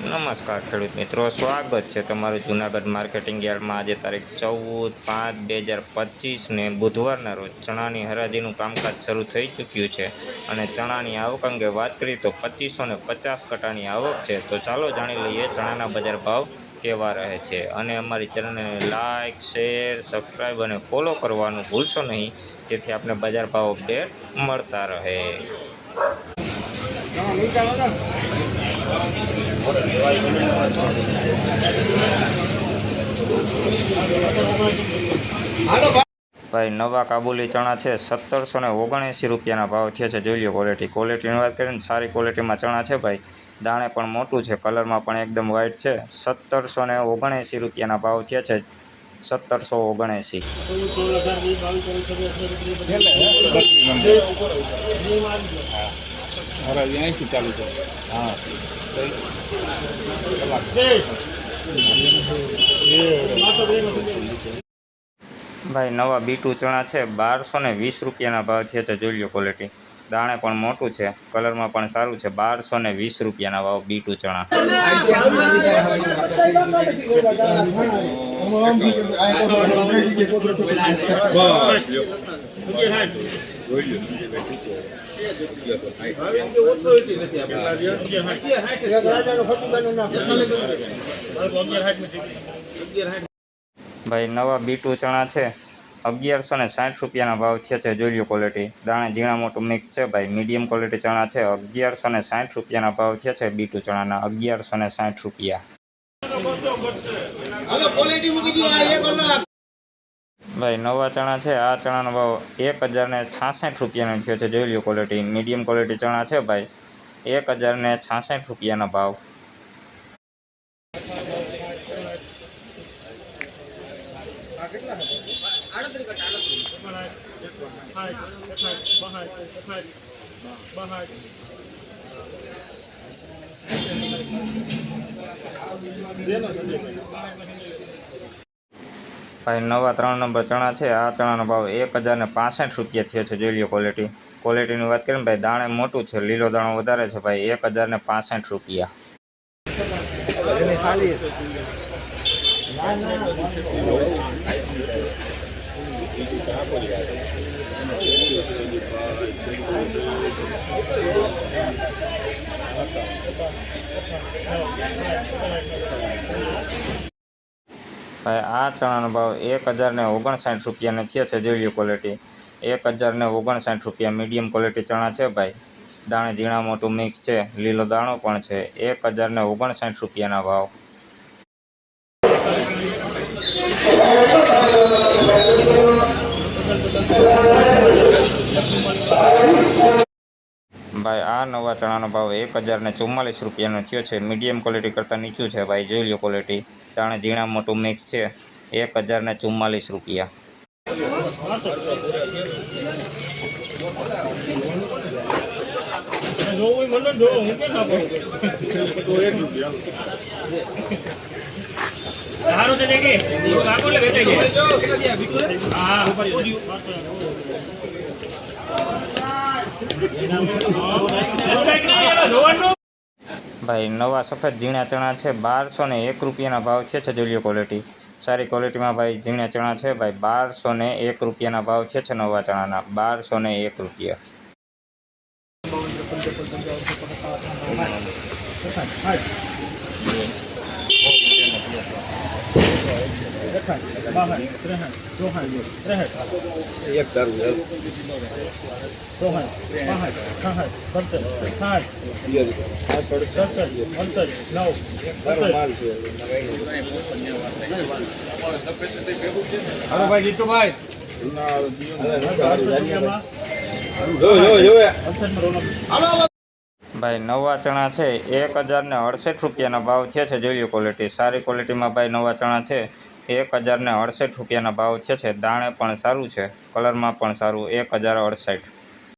નમસ્કાર ખેડૂત મિત્રો, સ્વાગત છે તમારું જૂનાગઢ માર્કેટિંગ યાર્ડમાં। આજે તારીખ 14/5/2025 ને બુધવારના રોજ ચણાની હરાજીનું કામકાજ શરૂ થઈ ચૂક્યું છે અને ચણાની આવક અંગે વાત કરીએ તો 2550 કટાની આવક છે। તો ચાલો જાણી લઈએ ચણાના બજાર ભાવ કેવા રહે છે અને અમારી ચેનલને લાઇક, શેર, સબસ્ક્રાઈબ અને ફોલો કરવાનું ભૂલશો નહીં, જેથી આપને બજાર ભાવ અપડેટ મળતા રહે। ભાઈ નવા કાબુલી ચણા છે 1779 રૂપિયાના ભાવ થયા છે। જોઈ લો ક્વોલિટીની વાત કરીએ ને સારી ક્વોલિટીમાં ચણા છે ભાઈ। દાણે પણ મોટું છે, કલરમાં પણ એકદમ વ્હાઇટ છે। 1779 રૂપિયાના ભાવ થયા છે। 1779। ભાઈ નવા બીટું ચણા છે 1220 રૂપિયાના ભાવ થયા છે। જોઈ લો ક્વોલિટી, દાણે પણ મોટું છે, કલરમાં પણ સારું છે। 1220 રૂપિયાના ભાવ બીટું ચણા। ભાઈ નવા બીટું ચણા છે 1160 રૂપિયાના ભાવ થયા છે। જોઈ લો ક્વોલિટી, દાણે ઝીણા મોટું મિક્સ છે ભાઈ। મીડિયમ ક્વોલિટી ચણા છે 1160 રૂપિયાના ભાવ થયા છે। બીટું ચણાના 1160 રૂપિયા। ભાઈ નવા ચણા છે, આ ચણાનો ભાવ 1066 રૂપિયાનો થયો છે। જોઈ લો ક્વોલિટી, મીડિયમ ક્વોલિટી ચણા છે ભાઈ। 1066 રૂપિયાના ભાવ। ભાઈ નવા 3 નંબર ચણા છે, આ ચણાનો ભાવ 1065 રૂપિયા થયો છે। જોઈ લો ક્વોલિટીની વાત કરીએ ને ભાઈ, દાણે મોટું છે, લીલો દાણો વધારે છે ભાઈ। 1065 રૂપિયા। ભાઈ આ ચણાનો ભાવ 1059 રૂપિયાનો થયો છે। જોઈ લો ક્વોલિટી, 1059 રૂપિયા। મીડિયમ ક્વોલિટી ચણા છે ભાઈ, દાણે ઝીણા મોટું મિક્સ છે, લીલો દાણો પણ છે। 1059 રૂપિયાના ભાવ। ભાઈ આ નવા ચણાનો ભાવ 1044 રૂપિયાનો થયો છે। મીડિયમ ક્વોલિટી કરતાં નીચું છે ભાઈ। જોઈ લો ક્વોલિટી, દાણે ઝીણા મોટું મિક્સ છે। 1044 રૂપિયા। ભાઈ નવા સફેદ ઝીણા ચણા છે 1201 રૂપિયાના ભાવ છે। જોઈ લો ક્વોલિટી, સારી ક્વોલિટીમાં ભાઈ ઝીણા ચણા છે ભાઈ। 1201 રૂપિયાના ભાવ છે નવા ચણાના। 1201 રૂપિયા। ભાઈ નવા ચણા છે 1068 રૂપિયાના ભાવ થયા છે। જોઈ લો ક્વોલિટી, સારી ક્વોલિટીમાં ભાઈ નવા ચણા છે 1068 રૂપિયાના ભાવ છે। દાણે પણ સારું છે, કલરમાં પણ સારું। 1068।